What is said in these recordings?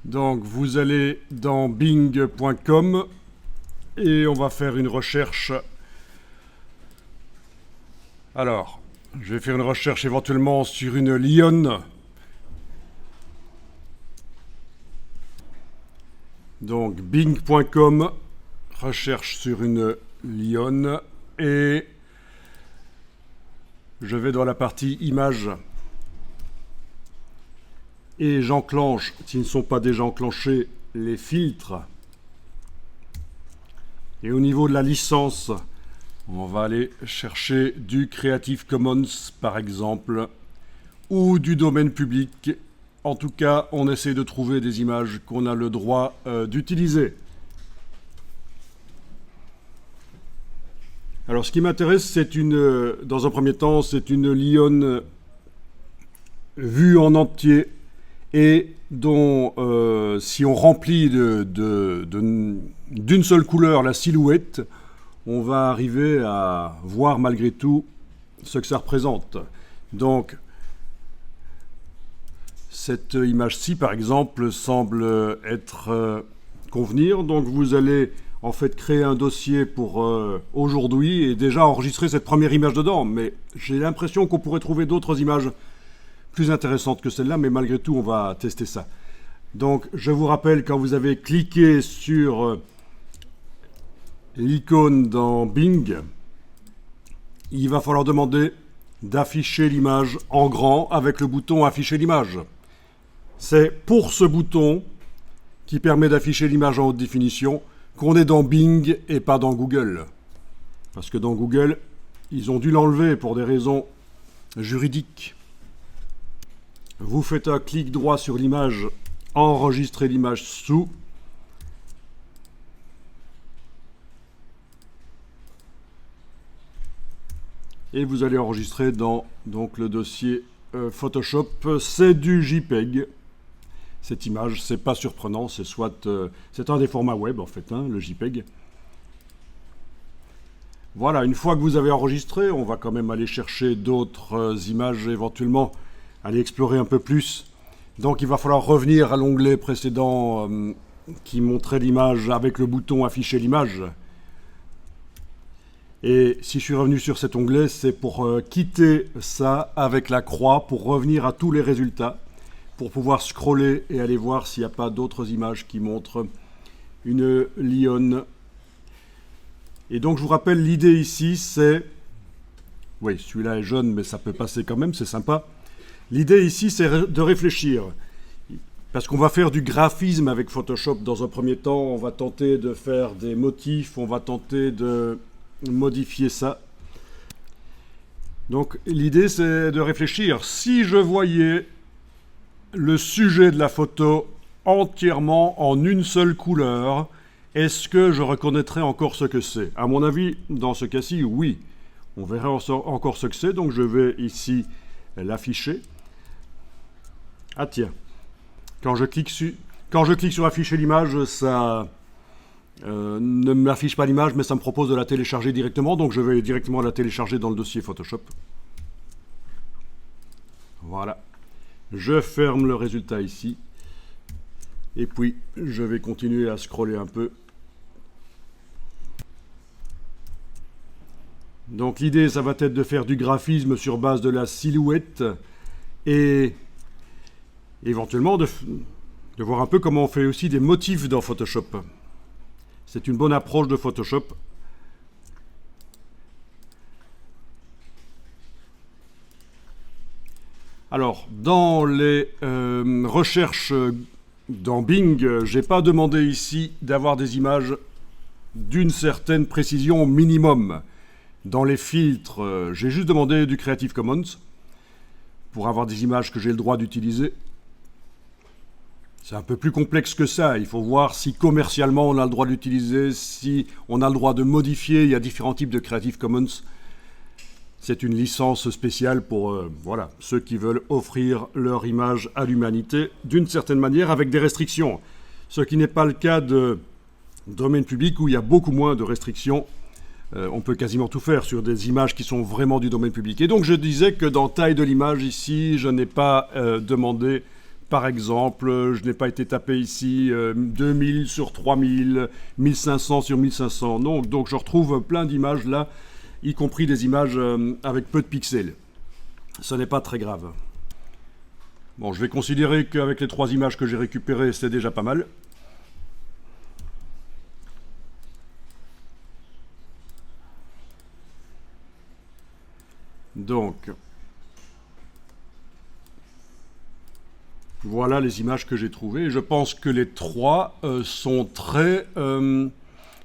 Donc vous allez dans bing.com et on va faire une recherche. Alors, je vais faire une recherche éventuellement sur une lionne. Donc bing.com, recherche sur une lionne et je vais dans la partie images et j'enclenche, s'ils ne sont pas déjà enclenchés, les filtres. Et au niveau de la licence, on va aller chercher du Creative Commons par exemple ou du domaine public. En tout cas, on essaie de trouver des images qu'on a le droit d'utiliser. Alors, ce qui m'intéresse, c'est dans un premier temps, c'est une lionne vue en entier et dont, si on remplit d'une seule couleur la silhouette, on va arriver à voir malgré tout ce que ça représente. Donc, cette image-ci, par exemple, semble convenir. Donc, vous allez en fait créer un dossier pour aujourd'hui et déjà enregistrer cette première image dedans. Mais j'ai l'impression qu'on pourrait trouver d'autres images plus intéressantes que celle-là, mais malgré tout, on va tester ça. Donc, je vous rappelle, quand vous avez cliqué sur l'icône dans Bing, il va falloir demander d'afficher l'image en grand avec le bouton « Afficher l'image ». C'est pour ce bouton qui permet d'afficher l'image en haute définition qu'on est dans Bing et pas dans Google. Parce que dans Google, ils ont dû l'enlever pour des raisons juridiques. Vous faites un clic droit sur l'image, enregistrez l'image sous. Et vous allez enregistrer dans donc, le dossier Photoshop. C'est du JPEG. Cette image, c'est pas surprenant, c'est un des formats web en fait, le JPEG. Voilà, une fois que vous avez enregistré, on va quand même aller chercher d'autres images, éventuellement aller explorer un peu plus. Donc il va falloir revenir à l'onglet précédent qui montrait l'image avec le bouton afficher l'image. Et si je suis revenu sur cet onglet, c'est pour quitter ça avec la croix, pour revenir à tous les résultats, pour pouvoir scroller et aller voir s'il n'y a pas d'autres images qui montrent une lionne. Et donc je vous rappelle, l'idée ici c'est... Oui, celui-là est jaune, mais ça peut passer quand même, c'est sympa. L'idée ici c'est de réfléchir. Parce qu'on va faire du graphisme avec Photoshop dans un premier temps, on va tenter de faire des motifs, on va tenter de modifier ça. Donc l'idée c'est de réfléchir. Si je voyais le sujet de la photo entièrement en une seule couleur, est-ce que je reconnaîtrais encore ce que c'est? À mon avis, dans ce cas-ci, oui. On verra encore ce que c'est, donc je vais ici l'afficher. Ah tiens, quand je clique sur afficher l'image, ça ne m'affiche pas l'image, mais ça me propose de la télécharger directement, donc je vais directement la télécharger dans le dossier Photoshop. Voilà. Je ferme le résultat ici. Et puis, je vais continuer à scroller un peu. Donc l'idée, ça va être de faire du graphisme sur base de la silhouette et éventuellement de voir un peu comment on fait aussi des motifs dans Photoshop. C'est une bonne approche de Photoshop. Alors, dans les recherches dans Bing, j'ai pas demandé ici d'avoir des images d'une certaine précision minimum. Dans les filtres, j'ai juste demandé du Creative Commons pour avoir des images que j'ai le droit d'utiliser. C'est un peu plus complexe que ça. Il faut voir si commercialement on a le droit d'utiliser, si on a le droit de modifier. Il y a différents types de Creative Commons. C'est une licence spéciale pour voilà, ceux qui veulent offrir leur image à l'humanité d'une certaine manière avec des restrictions. Ce qui n'est pas le cas de domaine public où il y a beaucoup moins de restrictions. On peut quasiment tout faire sur des images qui sont vraiment du domaine public. Et donc je disais que dans taille de l'image ici, je n'ai pas demandé par exemple, je n'ai pas été tapé ici 2000 sur 3000, 1500 sur 1500. Non, donc je retrouve plein d'images là, y compris des images avec peu de pixels. Ce n'est pas très grave. Bon, je vais considérer qu'avec les 3 images que j'ai récupérées, c'est déjà pas mal. Donc, voilà les images que j'ai trouvées. Je pense que les 3 sont très...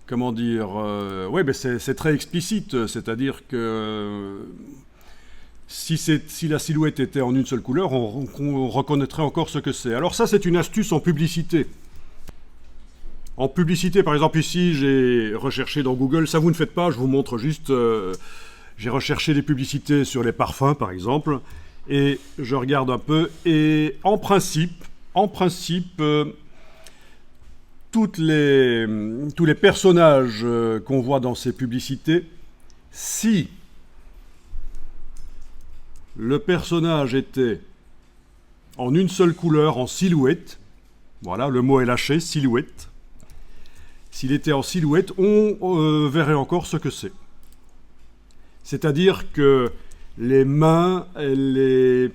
comment dire oui, ben c'est très explicite. C'est-à-dire que si la silhouette était en une seule couleur, on reconnaîtrait encore ce que c'est. Alors ça, c'est une astuce en publicité. En publicité, par exemple, ici, j'ai recherché dans Google. Ça, vous ne faites pas, je vous montre juste... j'ai recherché des publicités sur les parfums, par exemple, et je regarde un peu. Et en principe, tous les personnages qu'on voit dans ces publicités, si le personnage était en une seule couleur, en silhouette, voilà, le mot est lâché, silhouette. S'il était en silhouette, on verrait encore ce que c'est. C'est-à-dire que les mains, les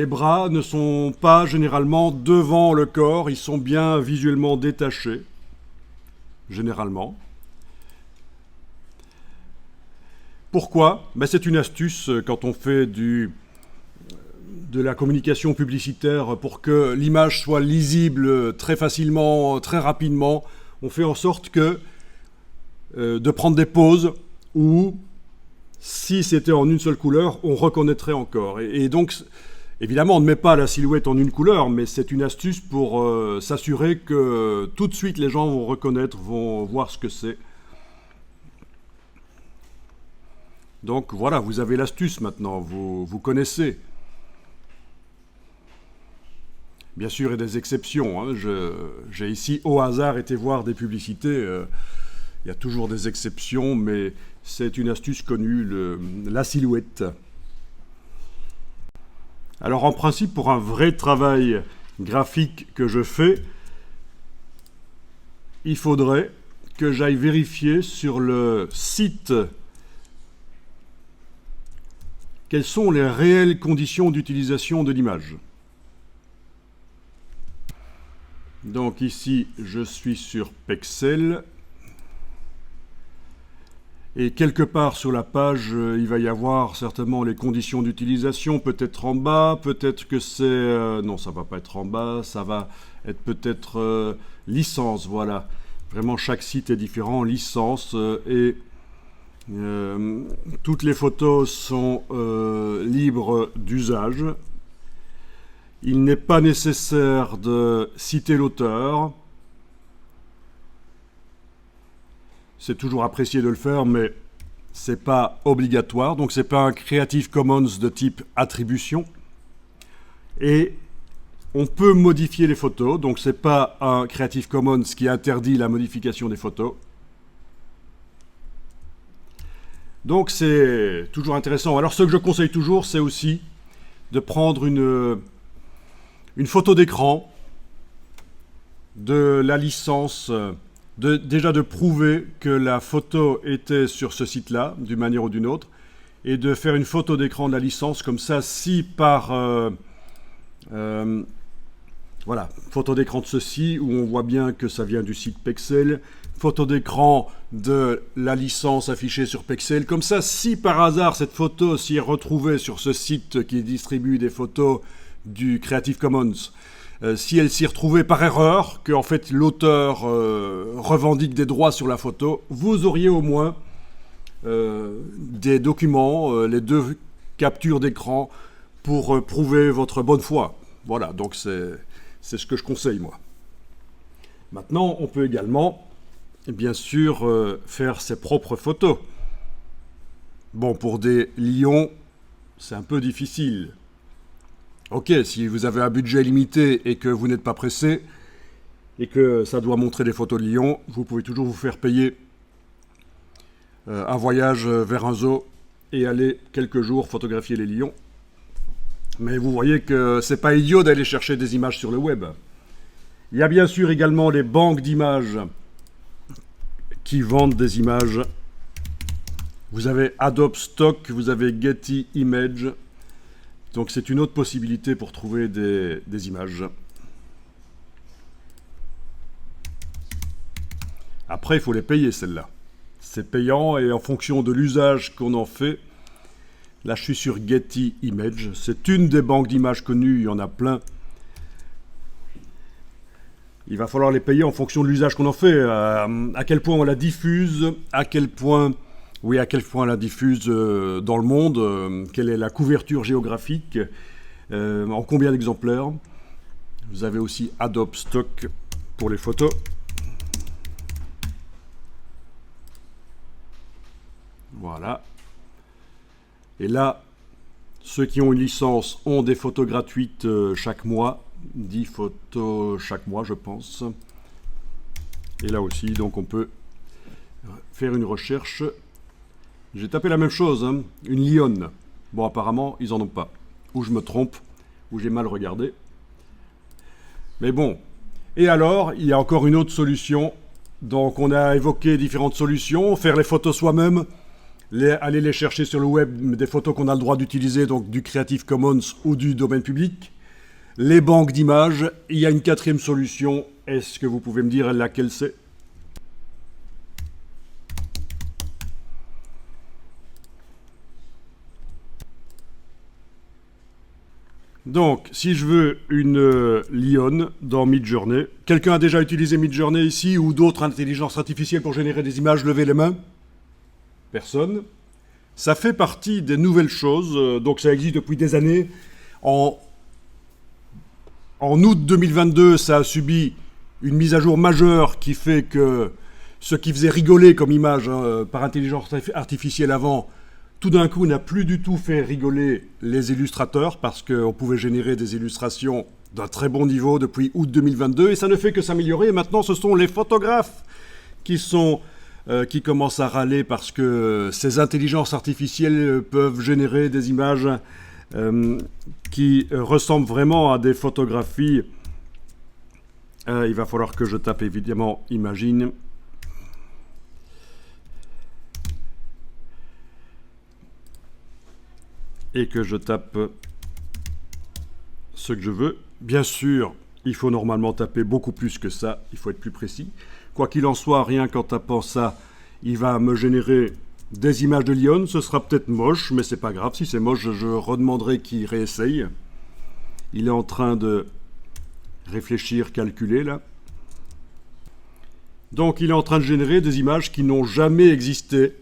bras ne sont pas généralement devant le corps, ils sont bien visuellement détachés, généralement. Pourquoi ? Ben, c'est une astuce quand on fait de la communication publicitaire pour que l'image soit lisible très facilement, très rapidement. On fait en sorte que de prendre des pauses où, si c'était en une seule couleur, on reconnaîtrait encore. Et donc, évidemment, on ne met pas la silhouette en une couleur, mais c'est une astuce pour s'assurer que tout de suite les gens vont reconnaître, vont voir ce que c'est. Donc voilà, vous avez l'astuce maintenant, vous connaissez. Bien sûr, il y a des exceptions. Hein. J'ai ici au hasard été voir des publicités. Il y a toujours des exceptions, mais c'est une astuce connue, la silhouette. Alors en principe, pour un vrai travail graphique que je fais, il faudrait que j'aille vérifier sur le site quelles sont les réelles conditions d'utilisation de l'image. Donc ici, je suis sur Pexels. Et quelque part sur la page, il va y avoir certainement les conditions d'utilisation, peut-être en bas, peut-être que c'est... non, ça ne va pas être en bas, ça va être peut-être licence, voilà. Vraiment, chaque site est différent, licence, et toutes les photos sont libres d'usage. Il n'est pas nécessaire de citer l'auteur. C'est toujours apprécié de le faire, mais ce n'est pas obligatoire. Donc, ce n'est pas un Creative Commons de type attribution. Et on peut modifier les photos. Donc, ce n'est pas un Creative Commons qui interdit la modification des photos. Donc, c'est toujours intéressant. Alors, ce que je conseille toujours, c'est aussi de prendre une photo d'écran de la licence... déjà de prouver que la photo était sur ce site-là, d'une manière ou d'une autre, et de faire une photo d'écran de la licence, comme ça, si par... voilà, photo d'écran de ceci, où on voit bien que ça vient du site Pexels, photo d'écran de la licence affichée sur Pexels, comme ça, si par hasard cette photo s'y est retrouvée sur ce site qui distribue des photos du Creative Commons, si elle s'y retrouvait par erreur, que en fait l'auteur revendique des droits sur la photo, vous auriez au moins des documents, les 2 captures d'écran pour prouver votre bonne foi. Voilà, donc c'est ce que je conseille moi. Maintenant, on peut également, bien sûr, faire ses propres photos. Bon, pour des lions, c'est un peu difficile. Ok, si vous avez un budget limité et que vous n'êtes pas pressé, et que ça doit montrer des photos de lions, vous pouvez toujours vous faire payer un voyage vers un zoo et aller quelques jours photographier les lions. Mais vous voyez que c'est pas idiot d'aller chercher des images sur le web. Il y a bien sûr également les banques d'images qui vendent des images. Vous avez Adobe Stock, vous avez Getty Images. Donc c'est une autre possibilité pour trouver des images. Après, il faut les payer, celles-là. C'est payant et en fonction de l'usage qu'on en fait. Là, je suis sur Getty Images. C'est une des banques d'images connues, il y en a plein. Il va falloir les payer en fonction de l'usage qu'on en fait. À quel point on la diffuse, à quel point on la diffuse dans le monde, quelle est la couverture géographique, en combien d'exemplaires. Vous avez aussi Adobe Stock pour les photos. Voilà. Et là, ceux qui ont une licence ont des photos gratuites chaque mois. 10 photos chaque mois, je pense. Et là aussi, donc on peut faire une recherche. J'ai tapé la même chose, hein, une lionne. Bon, apparemment, ils en ont pas. Ou je me trompe, ou j'ai mal regardé. Mais bon. Et alors, il y a encore une autre solution. Donc, on a évoqué différentes solutions. Faire les photos soi-même. Aller les chercher sur le web, des photos qu'on a le droit d'utiliser, donc du Creative Commons ou du domaine public. Les banques d'images. Il y a une quatrième solution. Est-ce que vous pouvez me dire laquelle c'est ? Donc, si je veux une lionne dans Midjourney, quelqu'un a déjà utilisé Midjourney ici ou d'autres intelligences artificielles pour générer des images? Levez les mains. Personne. Ça fait partie des nouvelles choses, donc ça existe depuis des années. En août 2022, ça a subi une mise à jour majeure qui fait que ce qui faisait rigoler comme image par intelligence artificielle avant, tout d'un coup n'a plus du tout fait rigoler les illustrateurs parce qu'on pouvait générer des illustrations d'un très bon niveau depuis août 2022 et ça ne fait que s'améliorer. Et maintenant, ce sont les photographes qui commencent à râler parce que ces intelligences artificielles peuvent générer des images qui ressemblent vraiment à des photographies. Il va falloir que je tape évidemment Imagine. Et que je tape ce que je veux. Bien sûr, il faut normalement taper beaucoup plus que ça, il faut être plus précis. Quoi qu'il en soit, rien qu'en tapant ça, il va me générer des images de lionne. Ce sera peut-être moche, mais c'est pas grave. Si c'est moche, je redemanderai qu'il réessaye. Il est en train de réfléchir, calculer là. Donc il est en train de générer des images qui n'ont jamais existé.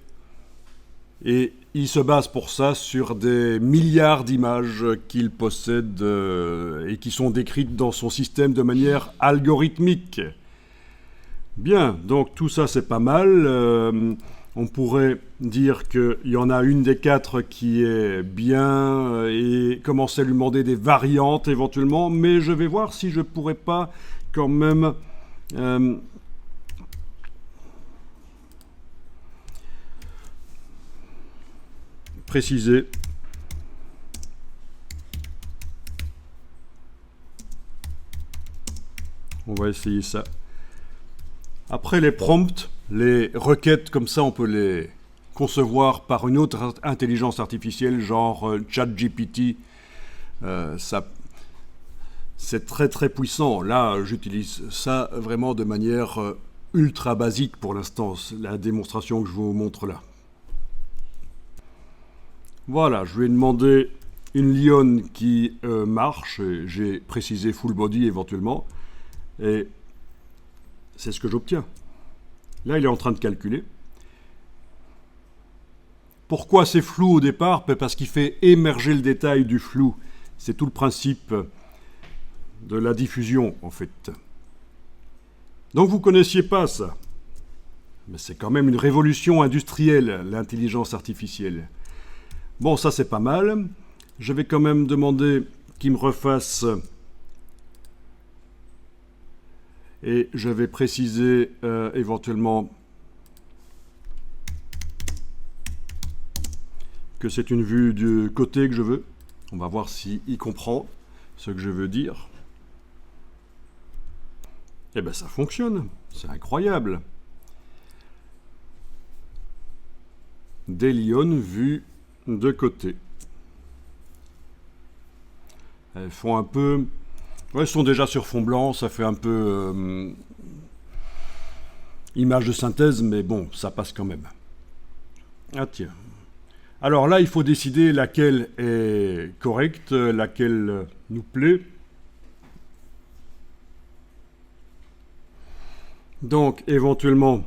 Et il se base pour ça sur des milliards d'images qu'il possède et qui sont décrites dans son système de manière algorithmique. Bien, donc tout ça c'est pas mal. On pourrait dire qu'il y en a une des quatre qui est bien et commencer à lui demander des variantes éventuellement, mais je vais voir si je pourrais pas quand même préciser. On va essayer ça. Après les prompts, les requêtes comme ça, on peut les concevoir par une autre intelligence artificielle, genre ChatGPT. C'est très très puissant. Là, j'utilise ça vraiment de manière ultra basique pour l'instant, la démonstration que je vous montre là. Voilà, je lui ai demandé une lionne qui marche, j'ai précisé full body éventuellement, et c'est ce que j'obtiens. Là, il est en train de calculer. Pourquoi c'est flou au départ? Parce qu'il fait émerger le détail du flou. C'est tout le principe de la diffusion, en fait. Donc vous ne connaissiez pas ça. Mais c'est quand même une révolution industrielle, l'intelligence artificielle. Bon, ça c'est pas mal. Je vais quand même demander qu'il me refasse... Et je vais préciser éventuellement que c'est une vue du côté que je veux. On va voir s'il comprend ce que je veux dire. Eh bien, ça fonctionne. C'est incroyable. Des lionnes vues de côté. Elles font un peu... Ouais, elles sont déjà sur fond blanc, ça fait un peu... image de synthèse, mais bon, ça passe quand même. Ah tiens. Alors là, il faut décider laquelle est correcte, laquelle nous plaît. Donc, éventuellement,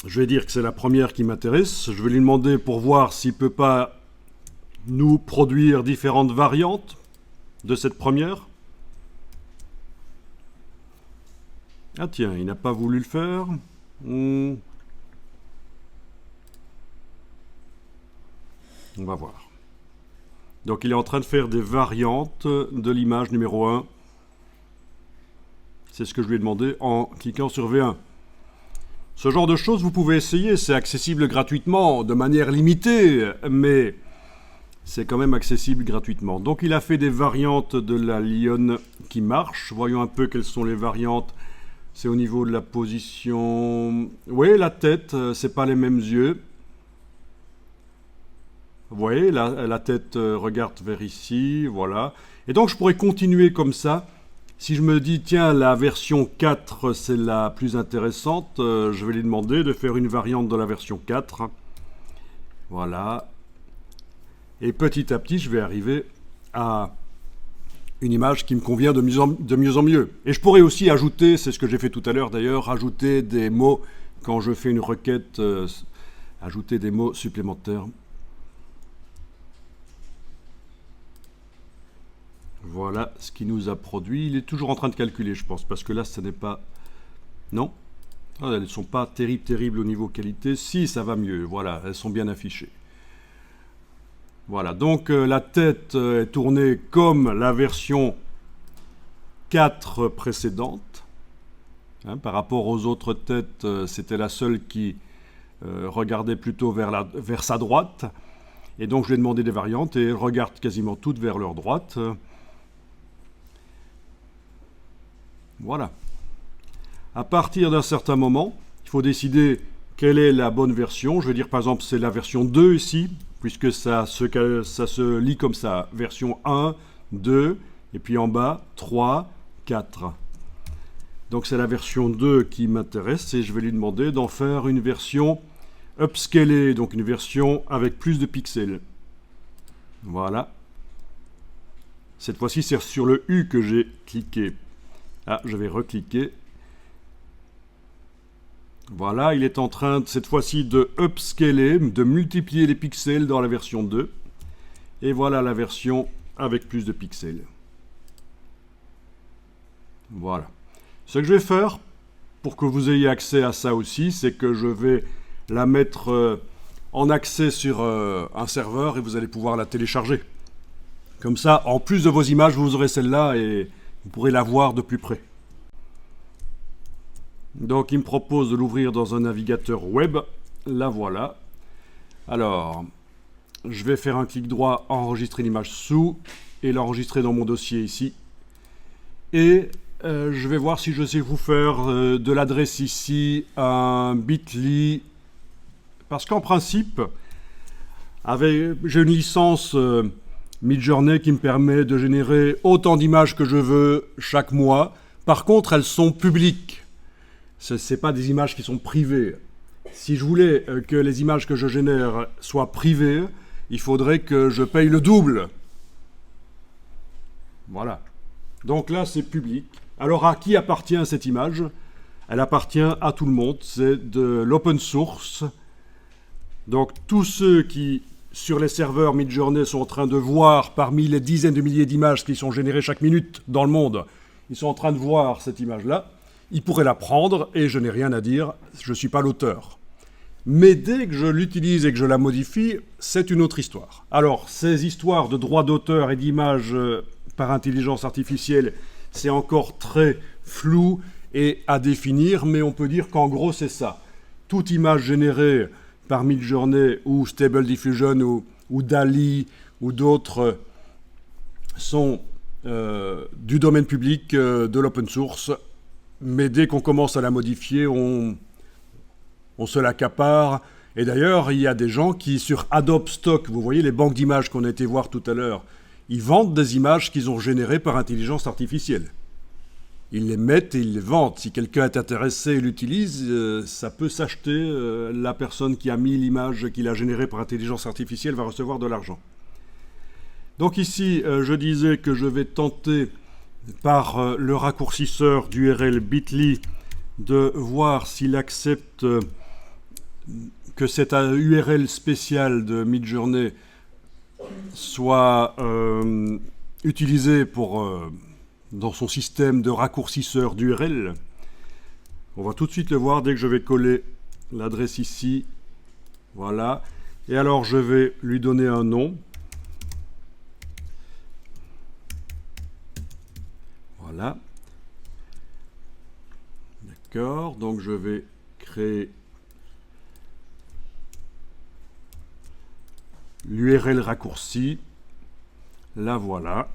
je vais dire que c'est la première qui m'intéresse. Je vais lui demander pour voir s'il ne peut pas nous produire différentes variantes de cette première. Ah tiens, il n'a pas voulu le faire. On va voir. Donc il est en train de faire des variantes de l'image numéro 1. C'est ce que je lui ai demandé en cliquant sur V1. Ce genre de choses, vous pouvez essayer. C'est accessible gratuitement, de manière limitée, mais c'est quand même accessible gratuitement. Donc il a fait des variantes de la lionne qui marche. Voyons un peu quelles sont les variantes. C'est au niveau de la position... Oui, la tête, c'est pas les mêmes yeux. Vous voyez, la tête regarde vers ici, voilà. Et donc je pourrais continuer comme ça. Si je me dis, tiens, la version 4, c'est la plus intéressante, je vais lui demander de faire une variante de la version 4. Voilà. Et petit à petit, je vais arriver à une image qui me convient de mieux en mieux. Et je pourrais aussi ajouter, c'est ce que j'ai fait tout à l'heure d'ailleurs, ajouter des mots quand je fais une requête, ajouter des mots supplémentaires. Voilà ce qui nous a produit. Il est toujours en train de calculer, je pense, parce que là, ce n'est pas... Non, elles ne sont pas terribles au niveau qualité. Si, ça va mieux. Voilà, elles sont bien affichées. Voilà, donc la tête est tournée comme la version 4 précédente. Hein, par rapport aux autres têtes, c'était la seule qui regardait plutôt vers sa droite. Et donc, je lui ai demandé des variantes et elles regardent quasiment toutes vers leur droite. Voilà. À partir d'un certain moment, il faut décider quelle est la bonne version. Je vais dire par exemple c'est la version 2 ici, puisque ça se lit comme ça. Version 1, 2, et puis en bas, 3, 4. Donc c'est la version 2 qui m'intéresse et je vais lui demander d'en faire une version upscalée, donc une version avec plus de pixels. Voilà. Cette fois-ci c'est sur le U que j'ai cliqué. Ah, je vais recliquer. Voilà, il est en train, cette fois-ci, de upscaler, de multiplier les pixels dans la version 2. Et voilà la version avec plus de pixels. Voilà. Ce que je vais faire, pour que vous ayez accès à ça aussi, c'est que je vais la mettre en accès sur un serveur et vous allez pouvoir la télécharger. Comme ça, en plus de vos images, vous aurez celle-là et... vous pourrez la voir de plus près. Donc il me propose de l'ouvrir dans un navigateur web. La voilà. Alors, je vais faire un clic droit, enregistrer l'image sous, et l'enregistrer dans mon dossier ici. Et je vais voir si je sais vous faire de l'adresse ici, un bit.ly. Parce qu'en principe, j'ai une licence... Midjourney qui me permet de générer autant d'images que je veux chaque mois. Par contre, elles sont publiques. Ce n'est pas des images qui sont privées. Si je voulais que les images que je génère soient privées, il faudrait que je paye le double. Voilà. Donc là, c'est public. Alors, à qui appartient cette image? Elle appartient à tout le monde. C'est de l'open source. Donc, tous ceux qui... sur les serveurs Midjourney sont en train de voir parmi les dizaines de milliers d'images qui sont générées chaque minute dans le monde, ils sont en train de voir cette image-là, ils pourraient la prendre et je n'ai rien à dire, je ne suis pas l'auteur. Mais dès que je l'utilise et que je la modifie, c'est une autre histoire. Alors, ces histoires de droits d'auteur et d'images par intelligence artificielle, c'est encore très flou et à définir, mais on peut dire qu'en gros c'est ça. Toute image générée par Midjourney ou Stable Diffusion ou DALL-E ou d'autres sont du domaine public, de l'open source, mais dès qu'on commence à la modifier, on se l'accapare. Et d'ailleurs, il y a des gens qui, sur Adobe Stock, vous voyez les banques d'images qu'on a été voir tout à l'heure, ils vendent des images qu'ils ont générées par intelligence artificielle. Ils les mettent et ils les vendent. Si quelqu'un est intéressé et l'utilise, ça peut s'acheter. La personne qui a mis l'image qu'il a générée par intelligence artificielle va recevoir de l'argent. Donc ici, je disais que je vais tenter par le raccourcisseur d'URL bit.ly de voir s'il accepte que cette URL spéciale de Midjourney soit utilisée dans son système de raccourcisseur d'URL. On va tout de suite le voir dès que je vais coller l'adresse ici. Voilà. Et alors je vais lui donner un nom. Voilà. D'accord. Donc je vais créer l'URL raccourci. La voilà.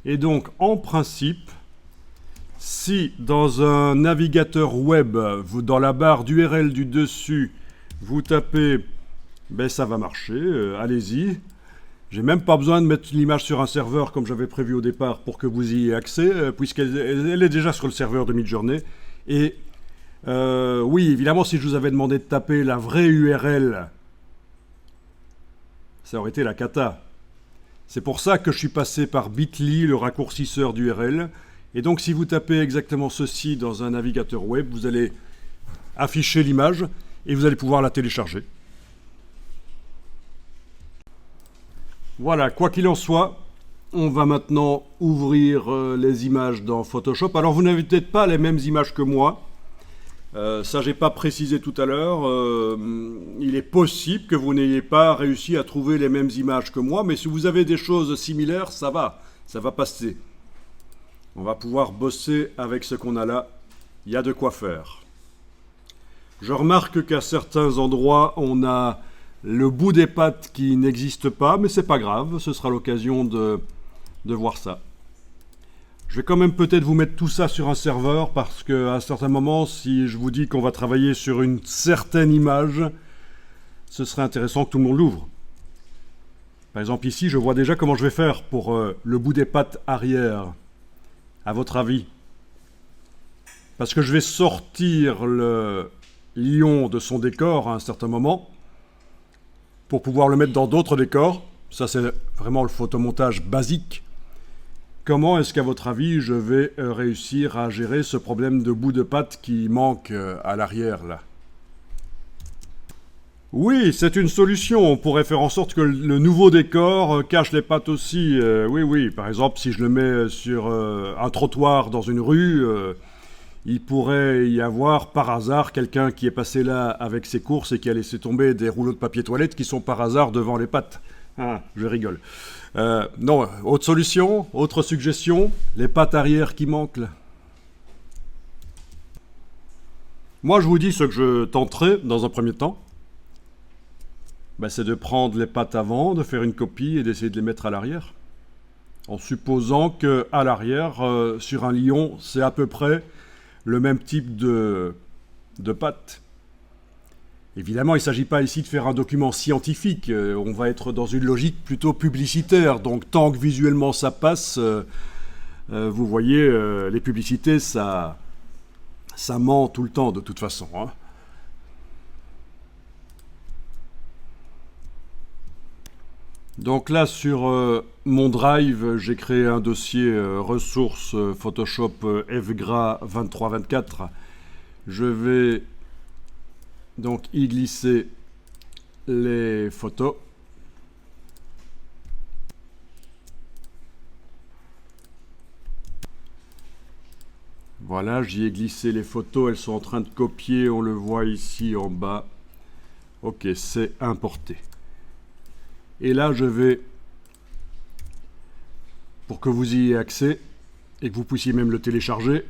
Et donc, en principe, si dans un navigateur web, dans la barre d'URL du dessus, vous tapez, ben ça va marcher, allez-y. J'ai même pas besoin de mettre l'image sur un serveur comme j'avais prévu au départ pour que vous y ayez accès, puisqu'elle est déjà sur le serveur de Midjourney. Et oui, évidemment, si je vous avais demandé de taper la vraie URL, ça aurait été la cata. C'est pour ça que je suis passé par bit.ly, le raccourcisseur d'URL. Et donc, si vous tapez exactement ceci dans un navigateur web, vous allez afficher l'image et vous allez pouvoir la télécharger. Voilà, quoi qu'il en soit, on va maintenant ouvrir les images dans Photoshop. Alors, vous n'avez peut-être pas les mêmes images que moi. Ça, j'ai pas précisé tout à l'heure. Il est possible que vous n'ayez pas réussi à trouver les mêmes images que moi, mais si vous avez des choses similaires, ça va passer. On va pouvoir bosser avec ce qu'on a là. Il y a de quoi faire. Je remarque qu'à certains endroits, on a le bout des pattes qui n'existe pas, mais c'est pas grave. Ce sera l'occasion de voir ça. Je vais quand même peut-être vous mettre tout ça sur un serveur parce qu'à un certain moment, si je vous dis qu'on va travailler sur une certaine image, ce serait intéressant que tout le monde l'ouvre. Par exemple, ici, je vois déjà comment je vais faire pour le bout des pattes arrière. À votre avis? Parce que je vais sortir le lion de son décor à un certain moment pour pouvoir le mettre dans d'autres décors. Ça, c'est vraiment le photomontage basique. Comment est-ce qu'à votre avis, je vais réussir à gérer ce problème de bout de patte qui manque à l'arrière, là? Oui, c'est une solution. On pourrait faire en sorte que le nouveau décor cache les pattes aussi. Oui. Par exemple, si je le mets sur un trottoir dans une rue, il pourrait y avoir par hasard quelqu'un qui est passé là avec ses courses et qui a laissé tomber des rouleaux de papier toilette qui sont par hasard devant les pattes. Ah, je rigole. Non, autre solution, autre suggestion, les pattes arrière qui manquent là. Moi, je vous dis ce que je tenterai dans un premier temps. Ben, c'est de prendre les pattes avant, de faire une copie et d'essayer de les mettre à l'arrière. En supposant qu'à l'arrière, sur un lion, c'est à peu près le même type de pattes. Évidemment, il ne s'agit pas ici de faire un document scientifique. On va être dans une logique plutôt publicitaire. Donc, tant que visuellement ça passe, vous voyez, les publicités, ça ment tout le temps de toute façon. Hein. Donc là, sur mon Drive, j'ai créé un dossier ressources Photoshop FGRA 2324. Je vais donc y glisser les photos. Voilà, j'y ai glissé les photos, elles sont en train de copier, on le voit ici en bas. Ok, c'est importé. Et là, je vais, pour que vous y ayez accès et que vous puissiez même le télécharger,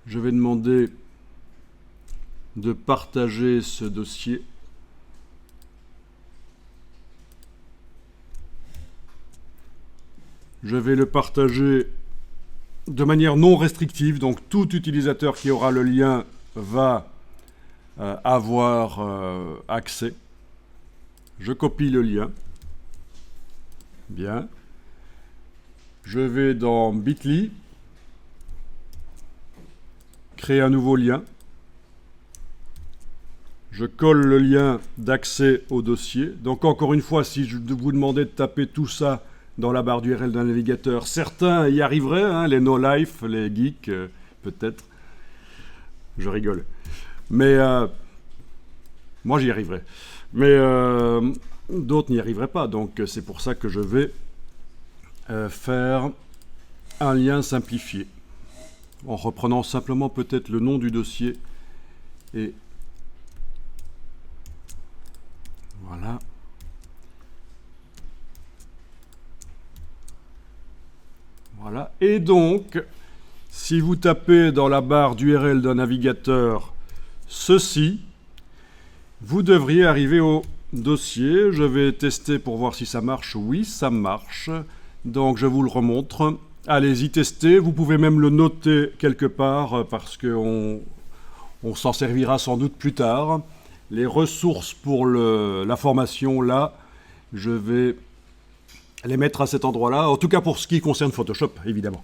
je vais demander de partager ce dossier. Je vais le partager de manière non restrictive, donc tout utilisateur qui aura le lien va avoir accès. Je copie le lien. Bien. Je vais dans Bitly, créer un nouveau lien. Je colle le lien d'accès au dossier. Donc encore une fois, si je vous demandais de taper tout ça dans la barre d'URL d'un navigateur, certains y arriveraient, hein, les no-life, les geeks, peut-être. Je rigole. Mais moi, j'y arriverai. Mais d'autres n'y arriveraient pas. Donc c'est pour ça que je vais faire un lien simplifié. En reprenant simplement peut-être le nom du dossier. Et voilà. Voilà. Et donc, si vous tapez dans la barre d'URL d'un navigateur ceci, vous devriez arriver au dossier. Je vais tester pour voir si ça marche. Oui, ça marche. Donc, je vous le remontre. Allez-y tester. Vous pouvez même le noter quelque part parce qu'on s'en servira sans doute plus tard. Les ressources pour la formation, là, je vais les mettre à cet endroit-là. En tout cas, pour ce qui concerne Photoshop, évidemment.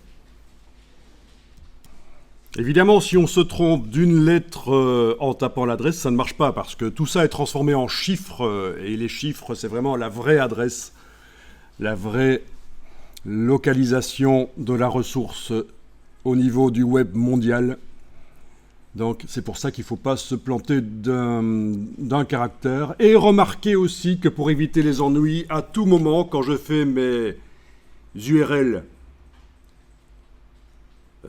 Évidemment, si on se trompe d'une lettre en tapant l'adresse, ça ne marche pas parce que tout ça est transformé en chiffres et les chiffres, c'est vraiment la vraie adresse, la vraie localisation de la ressource au niveau du web mondial. Donc c'est pour ça qu'il ne faut pas se planter d'un caractère. Et remarquez aussi que pour éviter les ennuis, à tout moment, quand je fais mes URL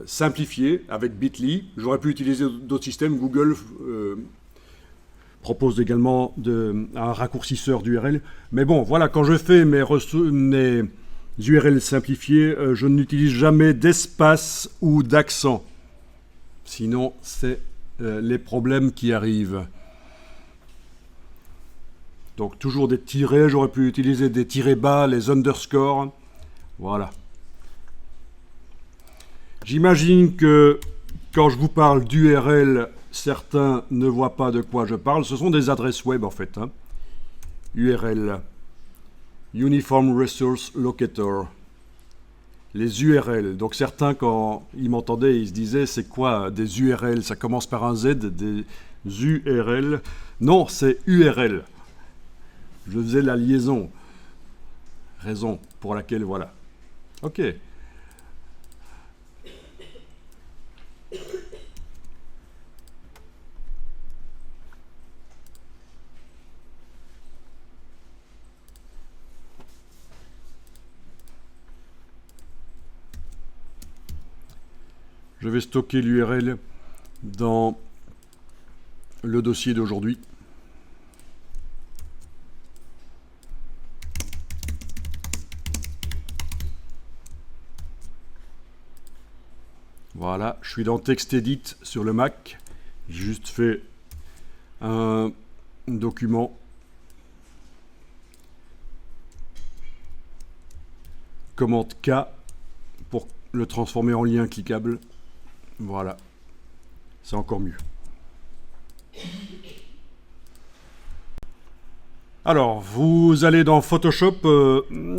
simplifiées avec Bitly, j'aurais pu utiliser d'autres systèmes. Google propose également un raccourcisseur d'URL. Mais bon, voilà, quand je fais mes URL simplifiées, je n'utilise jamais d'espace ou d'accent. Sinon, c'est les problèmes qui arrivent. Donc, toujours des tirets. J'aurais pu utiliser des tirets bas, les underscores. Voilà. J'imagine que quand je vous parle d'URL, certains ne voient pas de quoi je parle. Ce sont des adresses web, en fait. Hein. URL. Uniform Resource Locator. Les URL. Donc certains, quand ils m'entendaient, ils se disaient, c'est quoi des URL? Ça commence par un Z, des URL. Non, c'est URL. Je faisais la liaison. Raison pour laquelle, voilà. Ok. Je vais stocker l'URL dans le dossier d'aujourd'hui. Voilà, je suis dans TextEdit sur le Mac. J'ai juste fait un document. Commande K pour le transformer en lien cliquable. Voilà, c'est encore mieux. Alors, vous allez dans Photoshop.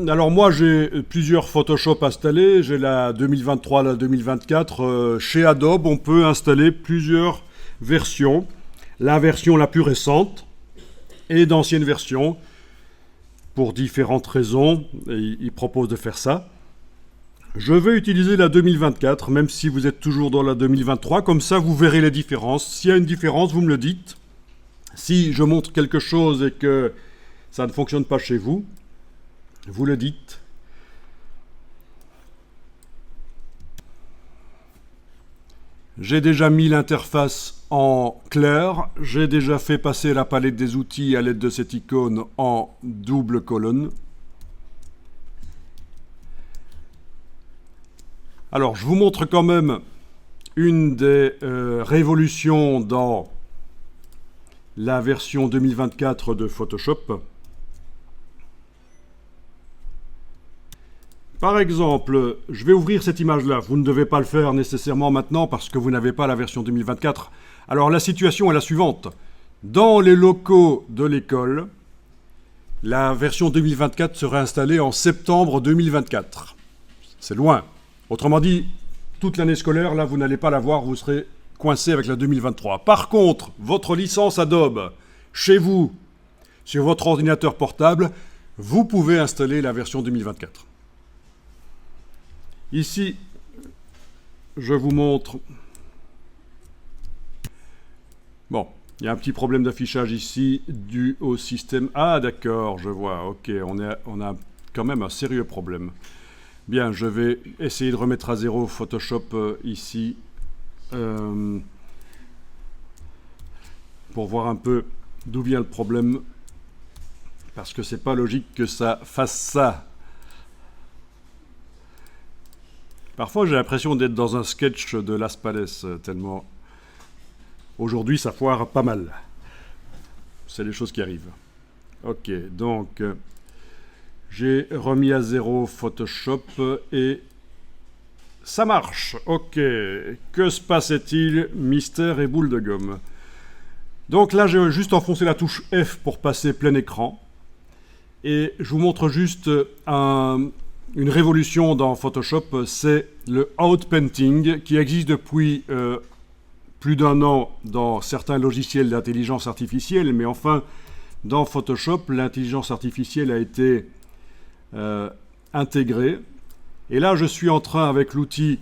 Alors moi, j'ai plusieurs Photoshop installés. J'ai la 2023, la 2024. Chez Adobe, on peut installer plusieurs versions. La version la plus récente et d'anciennes versions. Pour différentes raisons, ils proposent de faire ça. Je vais utiliser la 2024, même si vous êtes toujours dans la 2023. Comme ça, vous verrez les différences. S'il y a une différence, vous me le dites. Si je montre quelque chose et que ça ne fonctionne pas chez vous, vous le dites. J'ai déjà mis l'interface en clair. J'ai déjà fait passer la palette des outils à l'aide de cette icône en double colonne. Alors, je vous montre quand même une des révolutions dans la version 2024 de Photoshop. Par exemple, je vais ouvrir cette image-là. Vous ne devez pas le faire nécessairement maintenant parce que vous n'avez pas la version 2024. Alors la situation est la suivante. Dans les locaux de l'école, la version 2024 sera installée en septembre 2024. C'est loin. Autrement dit, toute l'année scolaire, là, vous n'allez pas la voir, vous serez coincé avec la 2023. Par contre, votre licence Adobe, chez vous, sur votre ordinateur portable, vous pouvez installer la version 2024. Ici, je vous montre... Bon, il y a un petit problème d'affichage ici, dû au système... Ah, d'accord, je vois, ok, on a quand même un sérieux problème. Bien, je vais essayer de remettre à zéro Photoshop ici, pour voir un peu d'où vient le problème, parce que c'est pas logique que ça fasse ça. Parfois, j'ai l'impression d'être dans un sketch de Las Palais, tellement aujourd'hui, ça foire pas mal. C'est les choses qui arrivent. Ok, donc, j'ai remis à zéro Photoshop et ça marche. Ok, que se passait-il? Mystère et boule de gomme. Donc là, j'ai juste enfoncé la touche F pour passer plein écran. Et je vous montre juste une révolution dans Photoshop, c'est le outpainting qui existe depuis plus d'1 an dans certains logiciels d'intelligence artificielle, mais enfin, dans Photoshop, l'intelligence artificielle a été intégrée. Et là, je suis en train, avec l'outil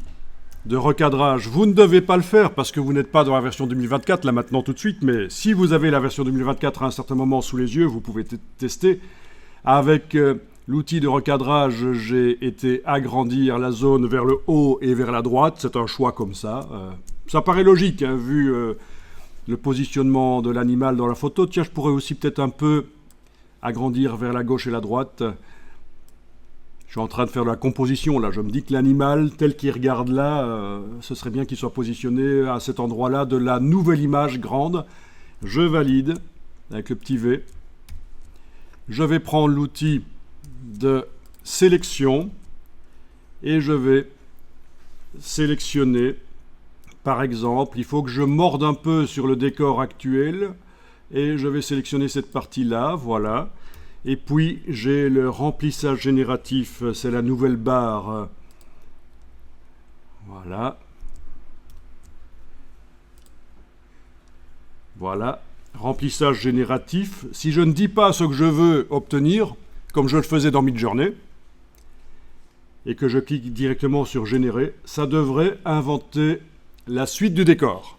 de recadrage, vous ne devez pas le faire parce que vous n'êtes pas dans la version 2024, là maintenant tout de suite, mais si vous avez la version 2024 à un certain moment sous les yeux, vous pouvez tester. Avec l'outil de recadrage, j'ai été agrandir la zone vers le haut et vers la droite. C'est un choix comme ça. Ça paraît logique, hein, vu le positionnement de l'animal dans la photo. Tiens, je pourrais aussi peut-être un peu agrandir vers la gauche et la droite. Je suis en train de faire de la composition, là. Je me dis que l'animal, tel qu'il regarde là, ce serait bien qu'il soit positionné à cet endroit-là de la nouvelle image grande. Je valide avec le petit V. Je vais prendre l'outil de sélection et je vais sélectionner, par exemple, il faut que je morde un peu sur le décor actuel et je vais sélectionner cette partie-là, voilà. Et puis j'ai le remplissage génératif, c'est la nouvelle barre, voilà. Voilà. Remplissage génératif. Si je ne dis pas ce que je veux obtenir, comme je le faisais dans Midjourney, et que je clique directement sur générer, ça devrait inventer la suite du décor.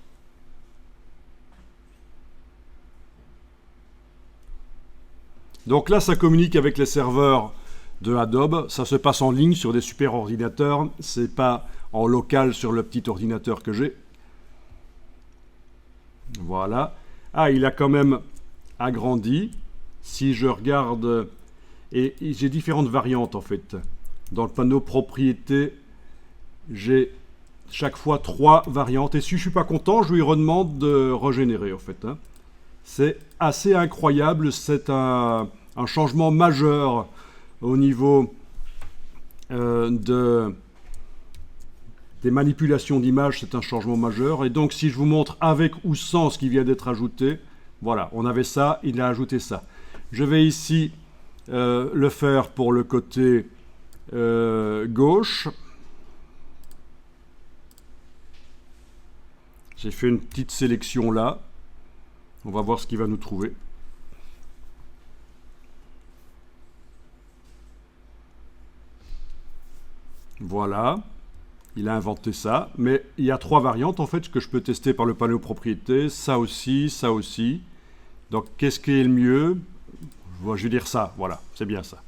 Donc là, ça communique avec les serveurs de Adobe. Ça se passe en ligne sur des super ordinateurs. C'est pas en local sur le petit ordinateur que j'ai. Voilà. Ah, il a quand même agrandi. Si je regarde... Et j'ai différentes variantes, en fait. Dans le panneau propriété, j'ai chaque fois 3 variantes. Et si je ne suis pas content, je lui redemande de régénérer, en fait. Hein. C'est assez incroyable. C'est un changement majeur au niveau des manipulations d'images. C'est un changement majeur. Et donc, si je vous montre avec ou sans ce qui vient d'être ajouté, voilà, on avait ça, il a ajouté ça. Je vais ici le faire pour le côté gauche. J'ai fait une petite sélection là. On va voir ce qu'il va nous trouver. Voilà. Il a inventé ça. Mais il y a 3 variantes en fait que je peux tester par le panneau propriété. Ça aussi, ça aussi. Donc qu'est-ce qui est le mieux? Je vais dire ça. Voilà, c'est bien ça.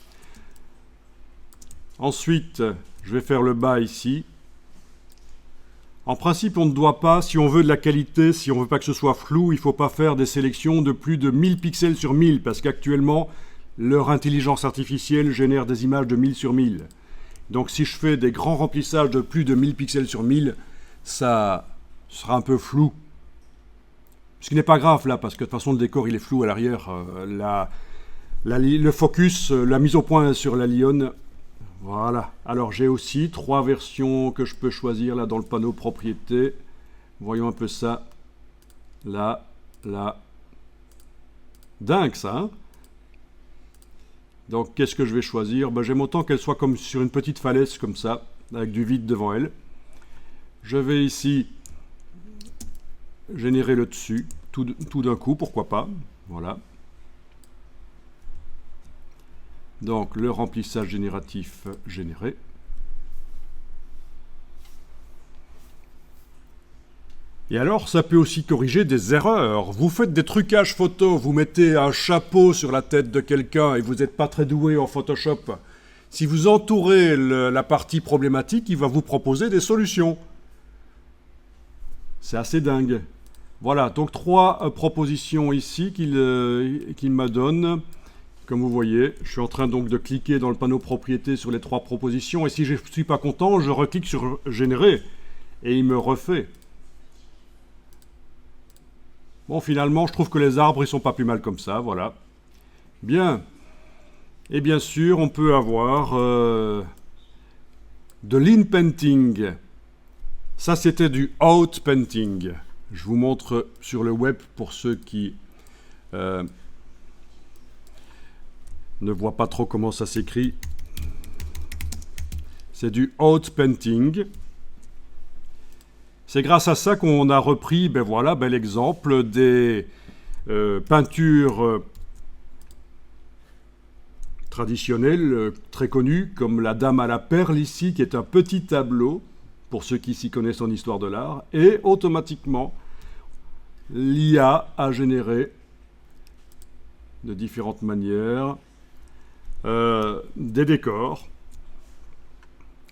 Ensuite, je vais faire le bas ici. En principe, on ne doit pas, si on veut de la qualité, si on ne veut pas que ce soit flou, il ne faut pas faire des sélections de plus de 1000 pixels sur 1000, parce qu'actuellement, leur intelligence artificielle génère des images de 1000 sur 1000. Donc si je fais des grands remplissages de plus de 1000 pixels sur 1000, ça sera un peu flou. Ce qui n'est pas grave là, parce que de toute façon, le décor, il est flou à l'arrière. Le focus, la mise au point sur la lionne, Voilà. Alors j'ai aussi 3 versions que je peux choisir là dans le panneau propriété. Voyons un peu ça. Là, là. Dingue ça, hein? Donc qu'est-ce que je vais choisir? Ben, j'aime autant qu'elle soit comme sur une petite falaise comme ça, avec du vide devant elle. Je vais ici générer le dessus, tout d'un coup, pourquoi pas. Voilà. Donc le remplissage génératif généré. Et alors, ça peut aussi corriger des erreurs. Vous faites des trucages photo, vous mettez un chapeau sur la tête de quelqu'un et vous n'êtes pas très doué en Photoshop. Si vous entourez la partie problématique, il va vous proposer des solutions. C'est assez dingue. Voilà, donc 3 propositions ici qu'il me donne. Comme vous voyez, je suis en train donc de cliquer dans le panneau propriété sur les 3 propositions. Et si je ne suis pas content, je reclique sur générer. Et il me refait. Bon, finalement, je trouve que les arbres, ils sont pas plus mal comme ça, voilà. Bien. Et bien sûr, on peut avoir de l'in-painting. Ça, c'était du out-painting. Je vous montre sur le web pour ceux qui ne voient pas trop comment ça s'écrit. C'est du out-painting. C'est grâce à ça qu'on a repris, ben voilà, bel exemple, des peintures traditionnelles, très connues, comme la Dame à la perle ici, qui est un petit tableau, pour ceux qui s'y connaissent en histoire de l'art, et automatiquement, l'IA a généré, de différentes manières, des décors.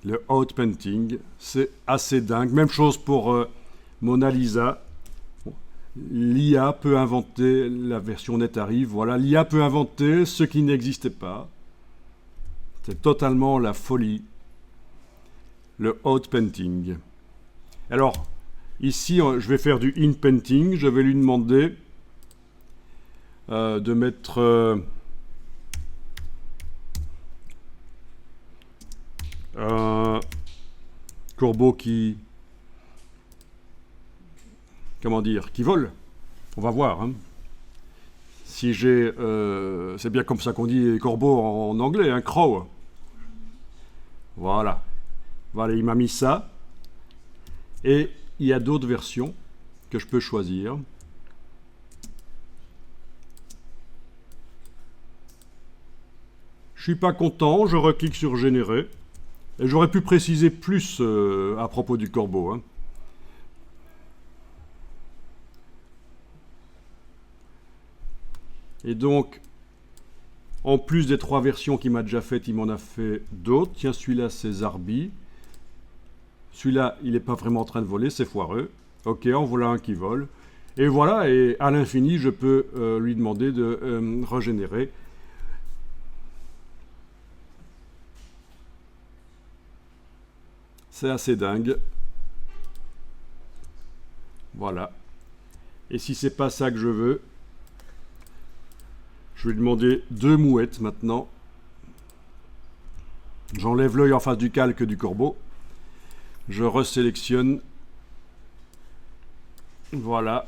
Le out-painting, c'est assez dingue. Même chose pour Mona Lisa. L'IA peut inventer, la version net arrive, voilà, l'IA peut inventer ce qui n'existait pas. C'est totalement la folie. Le out-painting. Alors, ici, je vais faire du in-painting. Je vais lui demander de mettre... un corbeau qui... Comment dire? Qui vole. On va voir. Hein. Si j'ai... c'est bien comme ça qu'on dit corbeau en anglais, un crow. Voilà. Voilà, il m'a mis ça. Et il y a d'autres versions que je peux choisir. Je suis pas content, je reclique sur générer. Et j'aurais pu préciser plus à propos du corbeau. Hein. Et donc, en plus des 3 versions qu'il m'a déjà faites, il m'en a fait d'autres. Tiens, celui-là, c'est Zarbi. Celui-là, il n'est pas vraiment en train de voler, c'est foireux. Ok, en voilà un qui vole. Et voilà, et à l'infini, je peux lui demander de régénérer. C'est assez dingue. Voilà. Et si c'est pas ça que je veux, je vais lui demander 2 mouettes maintenant. J'enlève l'œil en face du calque du corbeau. Je resélectionne. Voilà.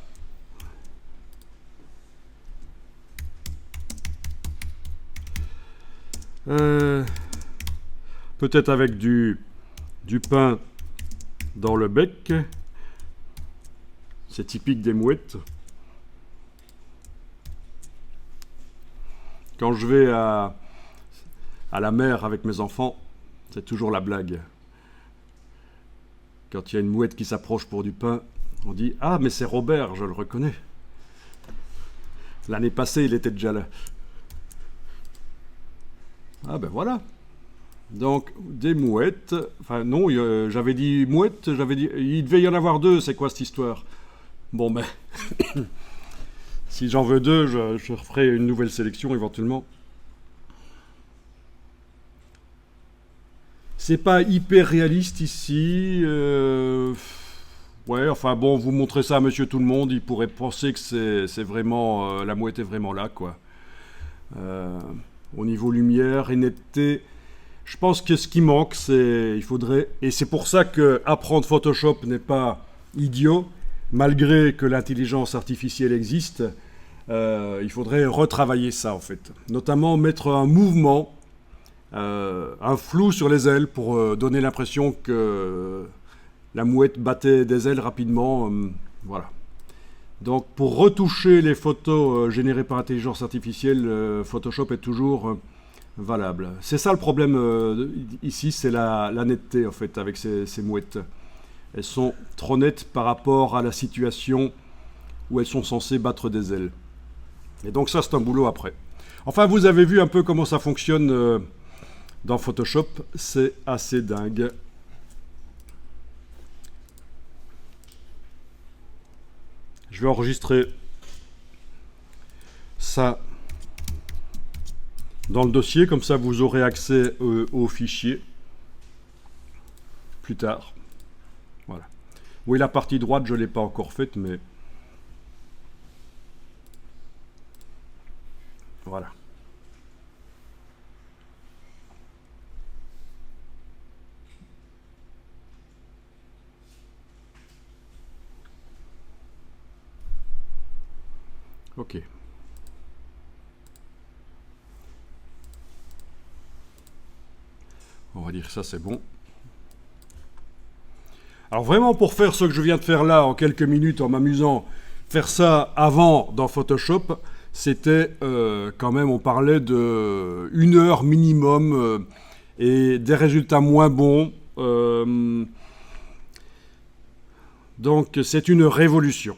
Peut-être avec du pain dans le bec. C'est typique des mouettes. Quand je vais à la mer avec mes enfants, c'est toujours la blague. Quand il y a une mouette qui s'approche pour du pain, on dit « Ah, mais c'est Robert, je le reconnais. L'année passée, il était déjà là. » Ah ben voilà. Donc, des mouettes. Enfin, non, j'avais dit mouette, il devait y en avoir 2, c'est quoi cette histoire? Bon, ben, si j'en veux 2, je referai une nouvelle sélection éventuellement. C'est pas hyper réaliste ici. Ouais, enfin bon, vous montrez ça à Monsieur Tout le Monde, il pourrait penser que c'est vraiment la mouette est vraiment là, quoi. Au niveau lumière et netteté. Je pense que ce qui manque, il faudrait, et c'est pour ça que apprendre Photoshop n'est pas idiot, malgré que l'intelligence artificielle existe, il faudrait retravailler ça en fait. Notamment mettre un mouvement, un flou sur les ailes pour donner l'impression que la mouette battait des ailes rapidement. Voilà. Donc pour retoucher les photos générées par intelligence artificielle, Photoshop est toujours valable. C'est ça le problème ici, c'est la netteté en fait avec ces mouettes. Elles sont trop nettes par rapport à la situation où elles sont censées battre des ailes. Et donc ça c'est un boulot après. Enfin vous avez vu un peu comment ça fonctionne dans Photoshop, c'est assez dingue. Je vais enregistrer ça dans le dossier, comme ça vous aurez accès au fichier plus tard. Voilà. Oui, la partie droite, je ne l'ai pas encore faite, mais voilà. Ok. On va dire que ça c'est bon. Alors vraiment pour faire ce que je viens de faire là en quelques minutes en m'amusant, faire ça avant dans Photoshop, c'était quand même, on parlait de 1 heure minimum et des résultats moins bons. Donc c'est une révolution.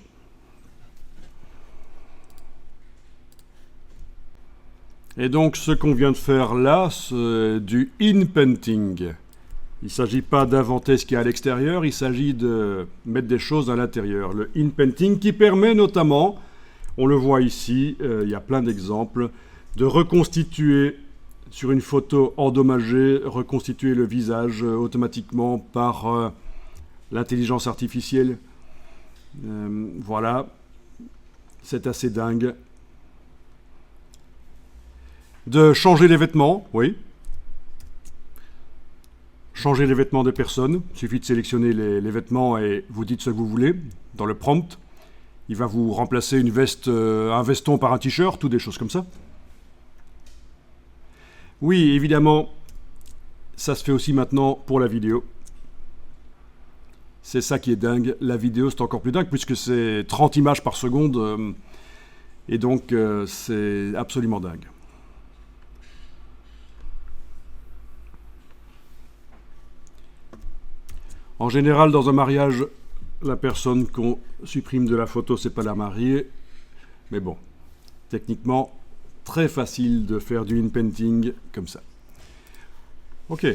Et donc ce qu'on vient de faire là, c'est du in-painting. Il ne s'agit pas d'inventer ce qu'il y a à l'extérieur, il s'agit de mettre des choses à l'intérieur. Le in-painting qui permet notamment, on le voit ici, il y a plein d'exemples, de reconstituer sur une photo endommagée, reconstituer le visage automatiquement par l'intelligence artificielle. Voilà, c'est assez dingue. De changer les vêtements, oui. Changer les vêtements des personnes. Il suffit de sélectionner les vêtements et vous dites ce que vous voulez dans le prompt. Il va vous remplacer une veste, un veston par un t-shirt ou des choses comme ça. Oui, évidemment, ça se fait aussi maintenant pour la vidéo. C'est ça qui est dingue. La vidéo, c'est encore plus dingue puisque c'est 30 images par seconde. Et donc, c'est absolument dingue. En général, dans un mariage, la personne qu'on supprime de la photo, c'est pas la mariée. Mais bon, techniquement, très facile de faire du in-painting comme ça. Ok.